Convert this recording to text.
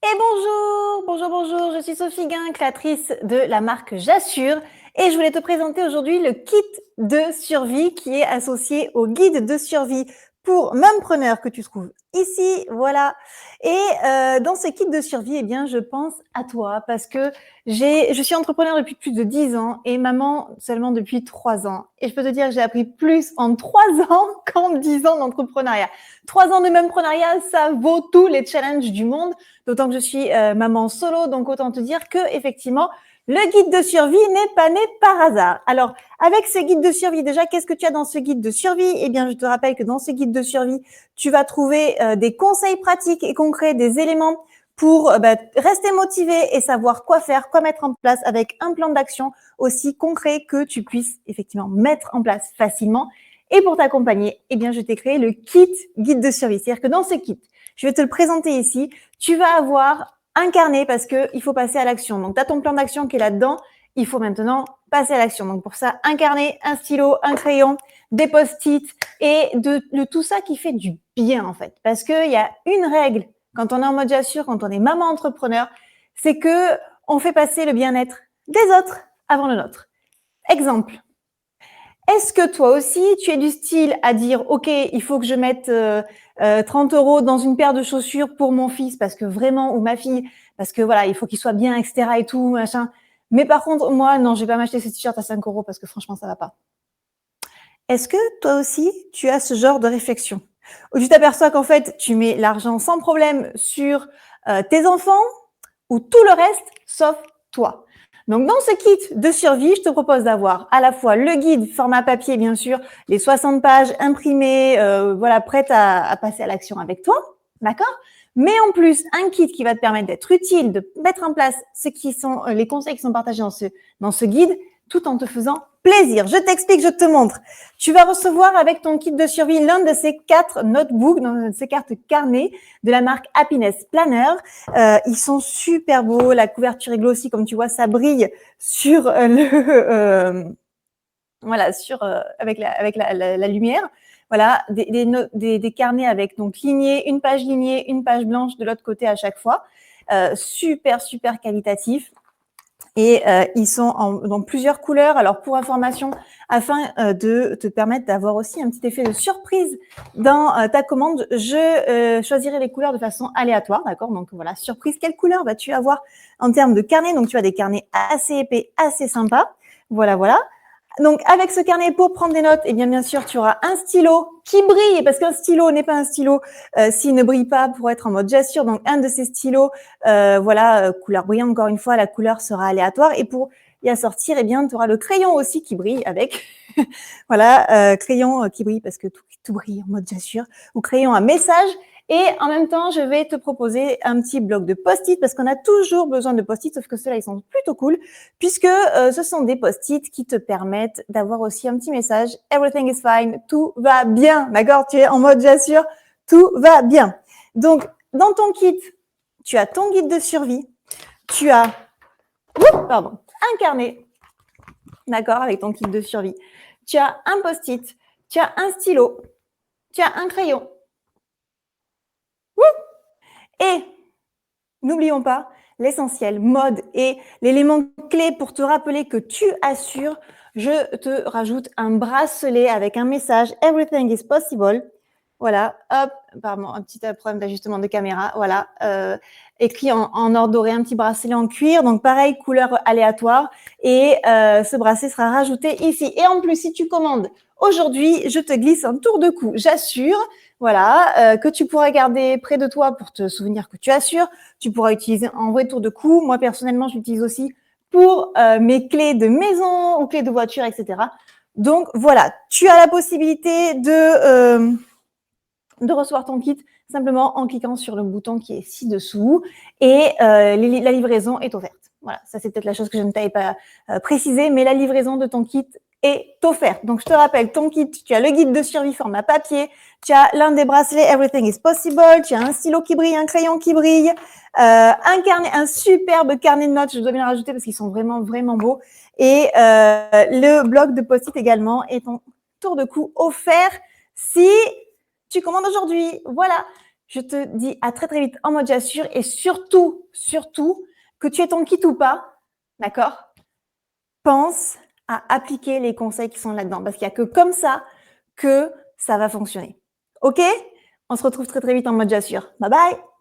Et bonjour, je suis Sophie Guin, créatrice de la marque J'Assure et je voulais te présenter aujourd'hui le kit de survie qui est associé au guide de survie pour mompreneurs que tu trouves ici, voilà. Et dans ce kit de survie, eh bien, je pense à toi parce que je suis entrepreneur depuis plus de 10 ans et maman seulement depuis 3 ans. Et je peux te dire que j'ai appris plus en 3 ans qu'en 10 ans d'entrepreneuriat. 3 ans de momprenariat, ça vaut tous les challenges du monde. D'autant que je suis maman solo, donc autant te dire que effectivement, le guide de survie n'est pas né par hasard. Alors, avec ce guide de survie, déjà, qu'est-ce que tu as dans ce guide de survie? Eh bien, je te rappelle que dans ce guide de survie, tu vas trouver des conseils pratiques et concrets, des éléments pour rester motivé et savoir quoi faire, quoi mettre en place avec un plan d'action aussi concret que tu puisses effectivement mettre en place facilement. Et pour t'accompagner, eh bien, je t'ai créé le kit guide de survie. C'est-à-dire que dans ce kit, je vais te le présenter ici. Tu vas avoir un carnet parce qu'il faut passer à l'action. Donc, tu as ton plan d'action qui est là-dedans. Il faut maintenant passer à l'action. Donc, pour ça, un carnet, un stylo, un crayon, des post-it et de tout ça qui fait du bien, en fait. Parce qu'il y a une règle quand on est en mode j'assure, quand on est maman entrepreneur, c'est que on fait passer le bien-être des autres avant le nôtre. Exemple. Est-ce que toi aussi, tu es du style à dire, OK, il faut que je mette 30 € dans une paire de chaussures pour mon fils parce que vraiment, ou ma fille, parce que voilà, il faut qu'il soit bien, etc. et tout, machin. Mais par contre, moi, non, je vais pas m'acheter ce t-shirt à 5 € parce que franchement, ça va pas. Est-ce que toi aussi, tu as ce genre de réflexion? Où tu t'aperçois qu'en fait, tu mets l'argent sans problème sur tes enfants ou tout le reste, sauf toi. Donc, dans ce kit de survie, je te propose d'avoir à la fois le guide format papier, bien sûr, les 60 pages imprimées, voilà, prêtes à passer à l'action avec toi, d'accord? Mais en plus, un kit qui va te permettre d'être utile, de mettre en place ce qui sont les conseils qui sont partagés dans ce guide, tout en te faisant plaisir. Je t'explique, je te montre. Tu vas recevoir avec ton kit de survie l'un de ces 4 notebooks, de ces 4 carnets de la marque Happiness Planner. Ils sont super beaux, la couverture est glossy, comme tu vois, ça brille sur voilà, avec la lumière. Voilà, des carnets avec donc une page lignée, une page blanche de l'autre côté à chaque fois. Super qualitatif. Et ils sont dans plusieurs couleurs. Alors, pour information, afin de te permettre d'avoir aussi un petit effet de surprise dans ta commande, je choisirai les couleurs de façon aléatoire, d'accord? Donc, voilà, surprise, quelle couleur vas-tu avoir en termes de carnet? Donc, tu as des carnets assez épais, assez sympas. Voilà. Donc, avec ce carnet pour prendre des notes, eh bien sûr, tu auras un stylo qui brille, parce qu'un stylo n'est pas un stylo s'il ne brille pas pour être en mode j'assure. Donc, un de ces stylos, couleur brillante, encore une fois, la couleur sera aléatoire. Et pour y assortir, eh bien, tu auras le crayon aussi qui brille avec. Voilà, crayon qui brille parce que tout brille en mode j'assure. Ou crayon à message. Et en même temps, je vais te proposer un petit bloc de post-it parce qu'on a toujours besoin de post-it, sauf que ceux-là, ils sont plutôt cool puisque ce sont des post-it qui te permettent d'avoir aussi un petit message. Everything is fine, tout va bien, d'accord? Tu es en mode j'assure, tout va bien. Donc, dans ton kit, tu as ton guide de survie, tu as un carnet, d'accord, avec ton kit de survie. Tu as un post-it, tu as un stylo, tu as un crayon. Et n'oublions pas l'essentiel, mode et l'élément clé pour te rappeler que tu assures. Je te rajoute un bracelet avec un message « Everything is possible ». Voilà, hop, pardon, un petit problème d'ajustement de caméra. Voilà, écrit en or doré, un petit bracelet en cuir. Donc, pareil, couleur aléatoire. Et ce bracelet sera rajouté ici. Et en plus, si tu commandes aujourd'hui, je te glisse un tour de cou. J'assure, voilà, que tu pourras garder près de toi pour te souvenir que tu assures. Tu pourras utiliser en vrai tour de cou. Moi, personnellement, je l'utilise aussi pour mes clés de maison ou clés de voiture, etc. Donc, voilà, tu as la possibilité de recevoir ton kit simplement en cliquant sur le bouton qui est ci-dessous et la livraison est offerte. Voilà, ça c'est peut-être la chose que je ne t'avais pas précisé, mais la livraison de ton kit est offerte. Donc, je te rappelle, ton kit, tu as le guide de survie format papier, tu as l'un des bracelets Everything is Possible, tu as un stylo qui brille, un crayon qui brille, un carnet, un superbe carnet de notes, je dois bien le rajouter parce qu'ils sont vraiment beaux, et le bloc de post-it également et ton tour de cou offert si tu commandes aujourd'hui. Voilà. Je te dis à très vite en mode j'assure et surtout, surtout, que tu aies ton kit ou pas, d'accord? Pense à appliquer les conseils qui sont là-dedans parce qu'il y a que comme ça que ça va fonctionner. OK? On se retrouve très vite en mode j'assure. Bye bye!